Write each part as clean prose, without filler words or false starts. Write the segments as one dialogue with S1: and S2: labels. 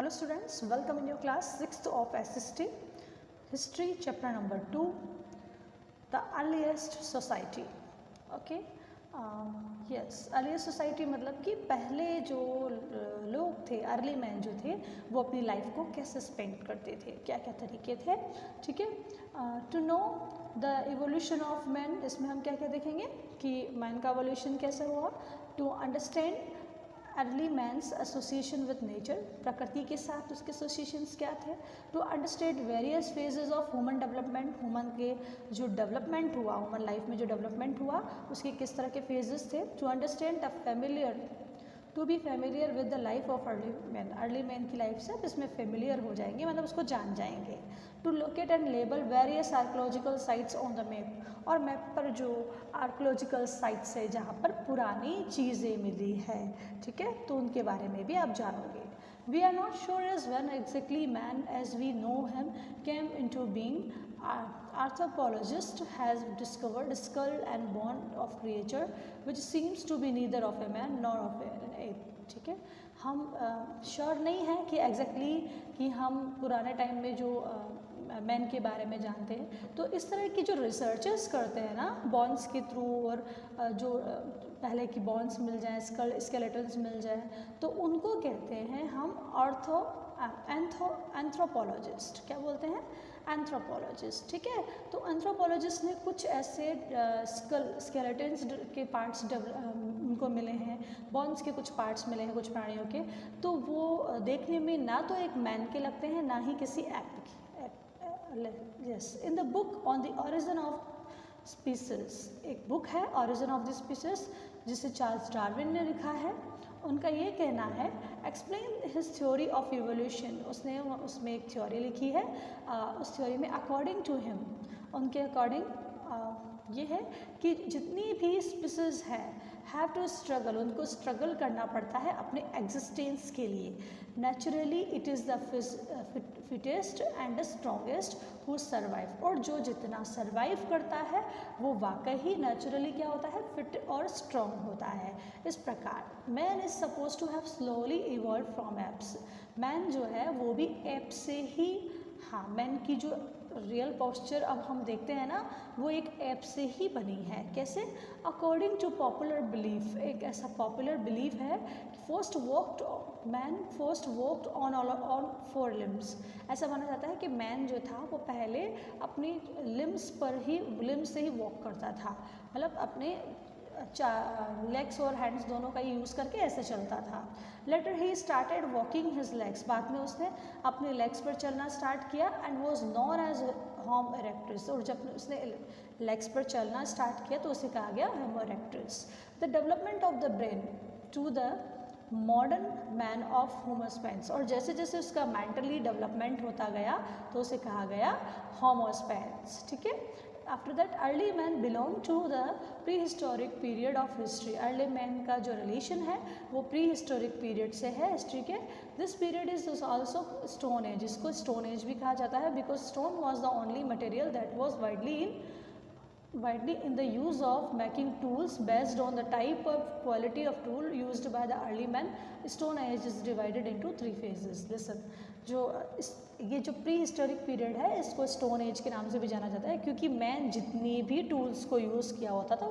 S1: Hello students, welcome in your class 6th of SST, History chapter number 2, the earliest society. Okay, yes, earliest society मतलब कि पहले जो लोग थे, early man जो थे, वो अपनी लाइफ को कैसे स्पेंड करते थे, क्या क्या तरीके थे, ठीक है. To know the evolution of man, इसमें हम क्या क्या देखेंगे कि मैन का इवोल्यूशन कैसे हुआ. To understand early man's association with nature, प्रकृति के साथ उसके एसोसिएशंस क्या थे. To understand various phases of human development, human के जो डेवलपमेंट हुआ, ह्यूमन लाइफ में जो डेवलपमेंट हुआ उसके किस तरह के फेजेस थे. To understand the familiar, to be familiar with the life of early man, early man की लाइफ से इसमें फेमिलियर हो जाएंगे, मतलब उसको जान जाएंगे. To locate and label various archaeological sites on the map, और मैप पर जो आर्कोलॉजिकल साइट्स है जहाँ पर पुरानी चीज़ें मिली है, ठीक है, तो उनके बारे में भी आप जानोगे. We are not sure as when exactly man as we know him came into being. Anthropologist has discovered skull and bone of creature which seems to be neither of a man nor of an ape. ठीक है, हम sure नहीं है कि exactly कि हम पुराने time में जो मैन के बारे में जानते हैं, तो इस तरह की जो रिसर्चेस करते हैं ना बॉन्स के थ्रू, और जो पहले की बॉन्स मिल जाए, स्केलेटन्स मिल जाए, तो उनको कहते हैं हम एंथ्रोपोलॉजिस्ट. क्या बोलते हैं? एंथ्रोपोलॉजिस्ट. ठीक है, तो एंथ्रोपोलॉजिस्ट ने कुछ ऐसे स्केलेटन्स के पार्ट्स उनको मिले हैं, बॉन्स के कुछ पार्ट्स मिले हैं कुछ प्राणियों के, तो वो देखने में ना तो एक मैन के लगते हैं ना ही किसी एप के. Yes, in the book on the origin of species, एक बुक है origin of the species जिसे चार्ल्स डार्विन ने लिखा है. उनका ये कहना है, explain his theory of evolution, उसने उसमें एक थ्योरी लिखी है. उस थ्योरी में अकॉर्डिंग टू हिम, उनके अकॉर्डिंग ये है कि जितनी भी स्पीसीज है हैव टू स्ट्रगल, उनको स्ट्रगल करना पड़ता है अपने एग्जिस्टेंस के लिए. Naturally it is the fittest and the strongest who survive, और जो जितना सर्वाइव करता है वो वाकई ही नेचुरली क्या होता है, फिट और स्ट्रॉन्ग होता है. इस प्रकार man is suppose to have slowly evolve from apes, man जो है वो भी एप से ही, हाँ, मैन की जो रियल पोस्चर अब हम देखते हैं ना, वो एक ऐप से ही बनी है. कैसे? अकॉर्डिंग टू पॉपुलर बिलीफ, एक ऐसा पॉपुलर बिलीफ है कि man first walked on 4 limbs. ऐसा माना जाता है कि मैन जो था वो पहले अपनी लिम्स से ही वॉक करता था, मतलब अपने लेग्स और हैंड्स दोनों का यूज़ करके ऐसे चलता था. Later he started walking his legs, बाद में उसने अपने लेग्स पर चलना स्टार्ट किया, and was known as homo erectus, और जब उसने लेग्स पर चलना स्टार्ट किया तो उसे कहा गया homo erectus. The development of the brain to the modern man of homo sapiens, और जैसे जैसे उसका मेंटली डेवलपमेंट होता गया तो उसे कहा गया होमो सैपियंस. ठीक है. After that early man belong to the pre historic period of history, early man का जो रिलेशन है वो प्री हिस्टोरिक पीरियड से है, हिस्ट्री के. This period is also stone age, इसको स्टोन एज भी कहा जाता है, because stone was the only material that was widely in the use of making tools based on the type of quality of tool used by the early man. Stone age is divided into 3 phases. Listen, ये जो pre historic period है इसको stone age के नाम से भी जाना जाता है, क्योंकि मैन जितनी भी टूल्स को यूज़ किया होता था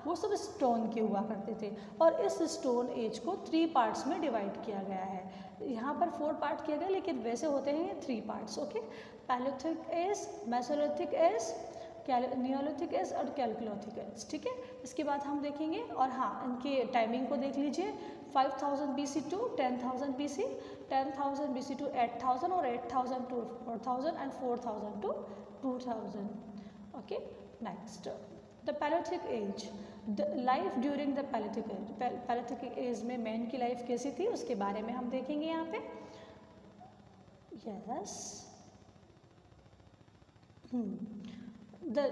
S1: वो सब स्टोन के हुआ करते थे, और इस स्टोन एज को 3 पार्ट्स में डिवाइड किया गया है. यहाँ पर 4 पार्ट किया गया, लेकिन वैसे होते हैं 3 parts. Okay, palaeolithic age, mesolithic age, neolithic age और कैल्कुलोथिक एज. ठीक है, इसके बाद हम देखेंगे, और हाँ, इनके टाइमिंग को देख लीजिए. 5000 BC to 10,000 BC, 10,000 BC to 8,000, और 8,000 to 4,000, and 4,000 to 2,000. Okay, next the Paleolithic age, the life during the Paleolithic age. Paleolithic age में मैन की लाइफ कैसी थी उसके बारे में हम देखेंगे यहाँ पे. Yes, The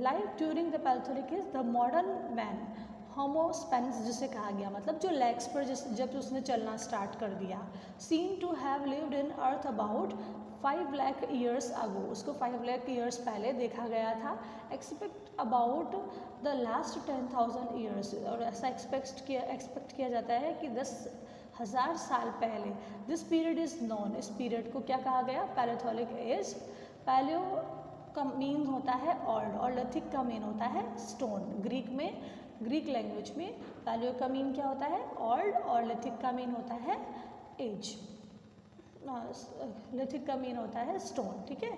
S1: life during the Paleolithic is the modern man, Homo sapiens जिसे कहा गया, मतलब जो लेग्स पर जब उसने चलना स्टार्ट कर दिया. Seem to have lived in earth about 5 lakh years ago, उसको 5 लाख ईयर्स पहले देखा गया था. Expect about the last 10,000 years, और ऐसा एक्सपेक्ट किया जाता है कि 1000 साल पहले। दिस पीरियड इज़ नॉन, इस पीरियड को क्या कहा गया? पैलेथोलिक एज। पैलियो का मीन होता है ओल्ड और लिथिक का मीन होता है स्टोन। ग्रीक में, ग्रीक लैंग्वेज में पैलियो का मीन क्या होता है? ओल्ड, और लिथिक का मीन होता है एज। लिथिक का मीन होता है स्टोन, ठीक है।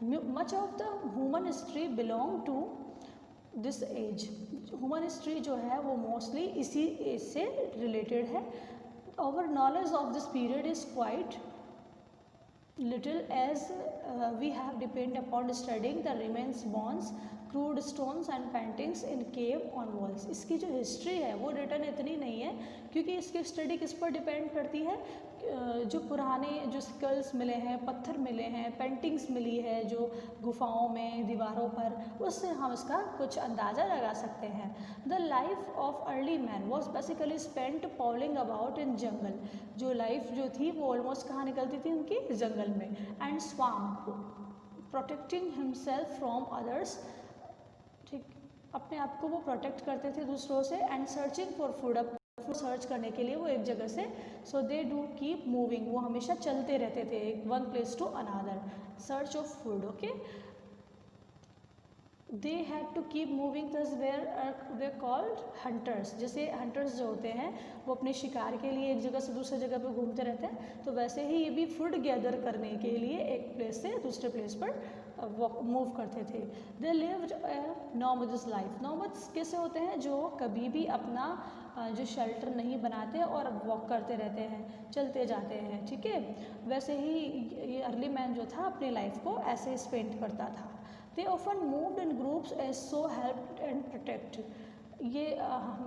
S1: Much of the human history belong to this age. Human history जो है वो मोस्टली इसी एज से रिलेटेड है। Our knowledge of this period is quite little as we have depend upon studying the remains, bones, crude stones and paintings in cave on walls। इसकी जो history है वो रिटर्न इतनी नहीं है क्योंकि इसकी स्टडी किस पर डिपेंड करती है? जो पुराने जो स्कल्स मिले हैं, पत्थर मिले हैं, पेंटिंग्स मिली है जो गुफाओं में, दीवारों पर, उससे हम इसका कुछ अंदाज़ा लगा सकते हैं। The life of early man was basically spent prowling about in jungle. जो लाइफ जो थी वो ऑलमोस्ट कहाँ निकलती थी उनकी? जंगल में। And swamp, protecting himself from others, ठीक, अपने आप को वो प्रोटेक्ट करते थे दूसरों से। And searching for food, search करने के लिए वो एक जगह से, so they do keep moving, वो हमेशा चलते रहते थे one place to another, search of food. Okay, they had to keep moving, thus they called hunters. जैसे हंटर्स जो होते हैं वो अपने शिकार के लिए एक जगह से दूसरी जगह पर घूमते रहते हैं, तो वैसे ही ये भी फूड गैदर करने के लिए एक प्लेस से दूसरे प्लेस पर मूव करते थे। They lived a नॉमड्स life. नॉमड्स कैसे होते हैं? जो कभी भी अपना जो शेल्टर नहीं बनाते और वॉक करते रहते हैं, चलते जाते हैं, ठीक है। वैसे ही ये अर्ली मैन जो था अपनी लाइफ को ऐसे स्पेंड करता था। They often moved in groups as so help and protect. ये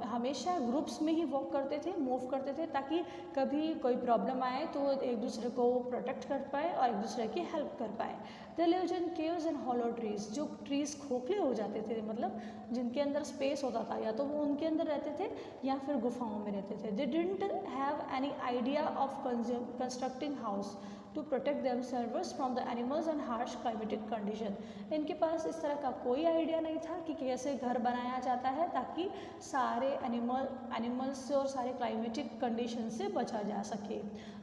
S1: हमेशा ग्रुप्स में ही वॉक करते थे, मूव करते थे, ताकि कभी कोई प्रॉब्लम आए तो एक दूसरे को प्रोटेक्ट कर पाए और एक दूसरे की हेल्प कर पाए। They lived in caves and hollow trees. जो ट्रीज खोखले हो जाते थे, मतलब जिनके अंदर स्पेस होता था, या तो वो उनके अंदर रहते थे या फिर गुफाओं में रहते थे। They didn't have any idea of constructing house to protect themselves from the animals and harsh climatic condition. इनके पास इस तरह का कोई आइडिया नहीं था कि कैसे घर बनाया जाता है ताकि सारे एनिमल्स से और सारे क्लाइमेटिक कंडीशन से बचा जा सके।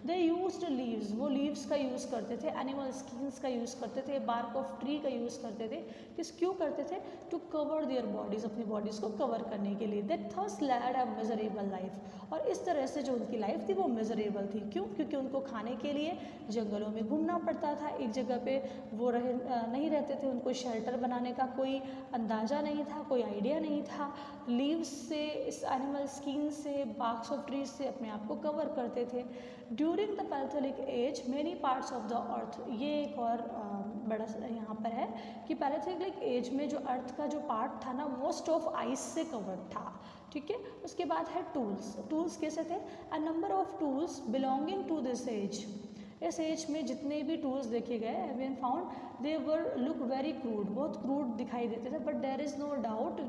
S1: दे यूज्ड लीव्स, वो लीव्स का यूज़ करते थे, एनिमल स्किन्स का यूज़ करते थे, बार्क ऑफ ट्री का यूज़ करते थे। क्यों करते थे? टू कवर देयर बॉडीज़, अपनी बॉडीज़ को कवर करने के लिए। They thus led a miserable life. और इस तरह से जो उनकी लाइफ थी वो मिजरेबल थी। क्यों? क्योंकि उनको खाने के लिए जंगलों में घूमना पड़ता था, एक जगह पे वो नहीं रहते थे, उनको शेल्टर बनाने का कोई अंदाज़ा नहीं था, कोई आइडिया नहीं था। लीव्स से, इस एनिमल स्किन से, बार्क्स ऑफ ट्रीज से अपने आप को कवर करते थे। During the paleolithic age many parts of the earth, ये एक और बड़ा यहाँ पर है कि पैलेथोलिक एज में जो अर्थ का जो पार्ट था ना, मोस्ट ऑफ आइस से कवर्ड था, ठीक है। उसके बाद है टूल्स। टूल्स कैसे थे? A number of tools belonging to this age. इस एज में जितने भी टूल्स देखे गए have been found they were look very crude, बहुत क्रूड दिखाई देते थे। But there is no doubt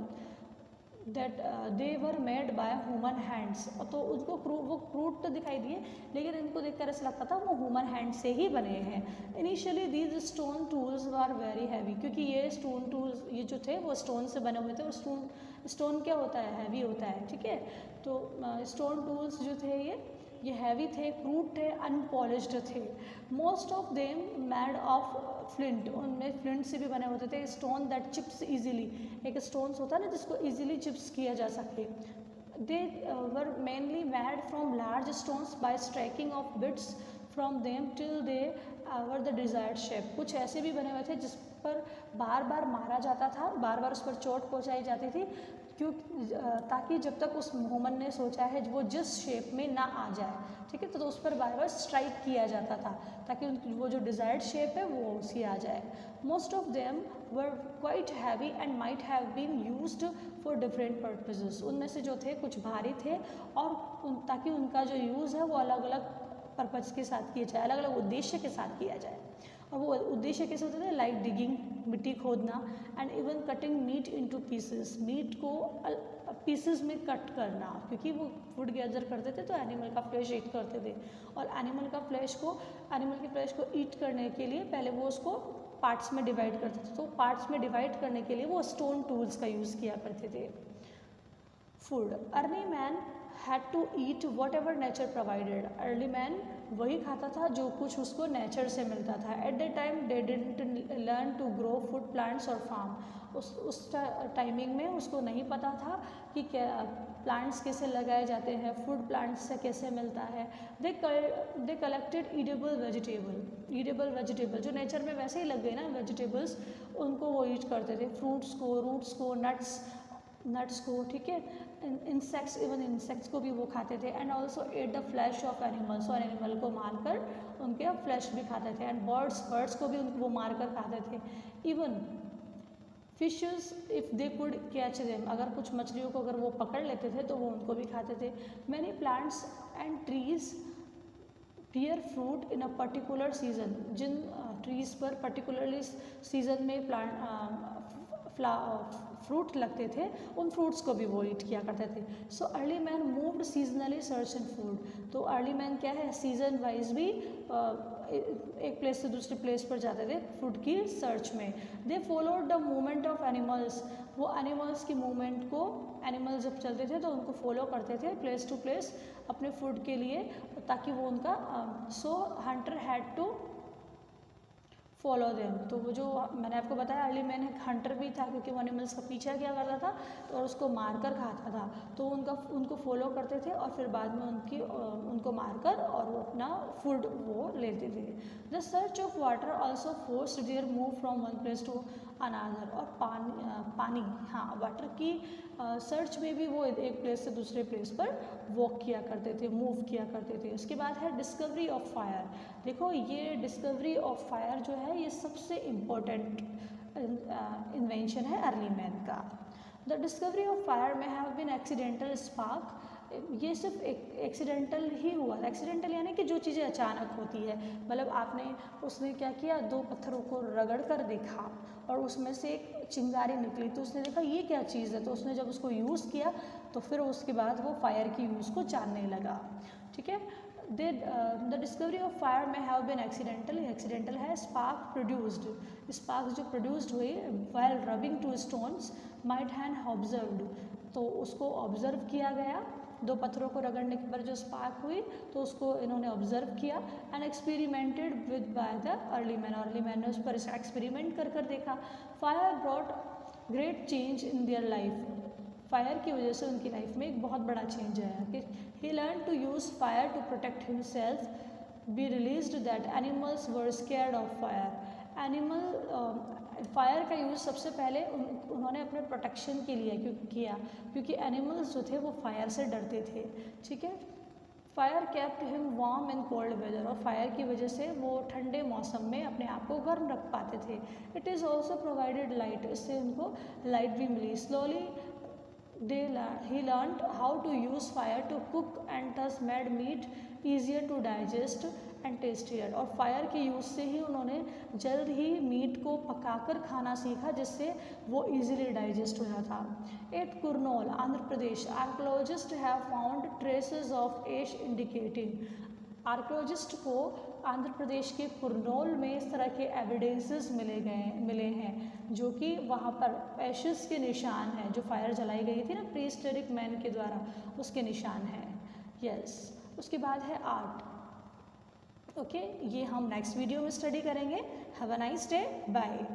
S1: that they were made by human hands. तो उनको वो क्रूड तो दिखाई दिए, लेकिन इनको देखकर ऐसा लगता था वो ह्यूमन हैंड से ही बने हैं। Initially these stone tools were very heavy, क्योंकि ये स्टोन टूल्स ये जो थे वो स्टोन से बने हुए थे, और स्टोन क्या होता है? हैवी होता है, ठीक है। तो स्टोन टूल्स जो थे ये हैवी थे, क्रूड थे, अनपॉलिश्ड थे। Most of them made of flint, उनमें फ्लिंट से भी बने होते थे। स्टोन दैट चिप्स इजीली, एक स्टोन्स होता है ना जिसको इजीली चिप्स किया जा सके। They were mainly made from large stones by striking off bits from them till they were the desired shape. कुछ ऐसे भी बने हुए थे जिस पर बार बार मारा जाता था, बार बार उस पर चोट पहुँचाई जाती थी, क्यों? ताकि जब तक उस ह्यूमन ने सोचा है वो जिस शेप में ना आ जाए, ठीक है, तो उस पर बार बार स्ट्राइक किया जाता था ताकि वो जो डिज़ायर्ड शेप है वो उसी आ जाए। Most of them were quite heavy and might have been used for different purposes. उनमें से जो थे कुछ भारी थे, और ताकि उनका जो यूज़ है वो अलग अलग पर्पज़ के साथ किया जाए, अलग अलग उद्देश्य के साथ किया जाए। और वो उद्देश्य कैसे होते थे? लाइक डिगिंग, मिट्टी खोदना, and even cutting meat into pieces, meat को पीसेस में कट करना, क्योंकि वो फूड गैदर करते थे तो एनिमल का फ्लैश ईट करते थे, और एनिमल के फ्लैश को ईट करने के लिए पहले वो उसको पार्ट्स में डिवाइड करते थे। तो पार्ट्स में डिवाइड करने के लिए वो स्टोन टूल्स का यूज़ किया करते थे। Food, early man had to eat whatever nature provided. Early man वही खाता था जो कुछ उसको नेचर से मिलता था। At the time they didn't learn to grow food plants और फार्म। उस टाइमिंग में उसको नहीं पता था कि क्या प्लांट्स कैसे लगाए जाते हैं, फूड प्लांट्स से कैसे मिलता है। दे कलेक्टेड ईडेबल वेजिटेबल जो नेचर में वैसे ही लग गए ना वेजिटेबल्स, उनको वो यूज करते थे, फ्रूट्स को, रूट्स को, नट्स को, ठीक है, इंसेक्ट्स, इवन इंसेक्ट्स को भी वो खाते थे। And also at the flash of animals, और एनिमल को मारकर उनके फ्लैश भी खाते थे। एंड बर्ड्स को भी वो मारकर खाते थे। Even fishes if they could catch them, अगर कुछ मछलियों को अगर वो पकड़ लेते थे तो वो उनको भी खाते थे। Many plants and trees bear fruit in a particular season, जिन ट्रीज़ पर पर्टिकुलरली सीजन में फ्रूट लगते थे, उन फ्रूट्स को भी वो ईट किया करते थे। So early man moved seasonally search in food, तो अर्ली मैन क्या है, सीजन वाइज भी एक प्लेस से दूसरे प्लेस पर जाते थे फूड की सर्च में। They followed the movement of animals, वो एनिमल्स की मूवमेंट को, एनिमल्स जब चलते थे तो उनको फॉलो करते थे प्लेस टू प्लेस अपने फूड के लिए, ताकि वो उनका so hunter had to follow them. तो वो जो मैंने आपको बताया अर्ली मैन एक हंटर भी था, क्योंकि वो एनिमल्स का पीछा क्या करता था तो और उसको मारकर खाता था, तो उनको फॉलो करते थे और फिर बाद में उनको मारकर और वो अपना फूड वो लेते थे। The search of water also forced their move from one place to another, और पानी हाँ, वाटर की सर्च में भी वो एक प्लेस से दूसरे प्लेस पर वॉक किया करते थे, मूव किया करते थे। उसके बाद है डिस्कवरी ऑफ फायर। देखो ये डिस्कवरी ऑफ फायर जो है ये सबसे इम्पोर्टेंट इन्वेंशन है अर्ली मैन का। The discovery of fire may have been accidental spark, ये सिर्फ एक्सीडेंटल ही हुआ। एक्सीडेंटल यानी कि जो चीज़ें अचानक होती है, मतलब उसने क्या किया, दो पत्थरों को रगड़ कर देखा और उसमें से एक चिंगारी निकली, तो उसने देखा ये क्या चीज़ है, तो उसने जब उसको यूज़ किया तो फिर उसके बाद वो फायर की यूज़ को जानने लगा, ठीक है। The discovery of fire may have been accidental है। स्पार्क जो प्रोड्यूस्ड हुई while rubbing two stones might have observed, तो उसको ऑब्जर्व किया गया, दो पत्थरों को रगड़ने के बाद जो स्पार्क हुई तो उसको इन्होंने ऑब्जर्व किया and experimented with by the early man ने उस पर एक्सपेरिमेंट कर देखा। Fire brought great change in their life, fire की वजह से उनकी लाइफ में एक बहुत बड़ा चेंज आया कि he learn to use fire to protect himself, he realised that animals were scared of fire. Fire का यूज़ सबसे पहले उन्होंने अपने प्रोटेक्शन के लिए किया, क्योंकि एनिमल्स जो थे वो फायर से डरते थे, ठीक है। Fire kept him warm in cold weather, और फायर की वजह से वो ठंडे मौसम में अपने आप को गर्म रख पाते थे। It is also provided light, इससे उनको लाइट भी मिली। Slowly he learned how to use fire to cook and thus made meat easier to digest and tastier, और फायर के यूज़ से ही उन्होंने जल्द ही मीट को पकाकर खाना सीखा, जिससे वो इजीली डाइजेस्ट हो जाता। At Kurnool Andhra Pradesh, archaeologist have found traces of ash indicating, archaeologist को आंध्र प्रदेश के कुरनूल में इस तरह के एविडेंसेस मिले हैं, जो कि वहाँ पर एशेस के निशान हैं, जो फायर जलाई गई थी ना प्रीहिस्टोरिक मैन के द्वारा, उसके निशान हैं। यस, उसके बाद है आर्ट। ओके, ये हम नेक्स्ट वीडियो में स्टडी करेंगे। Have a nice day, bye.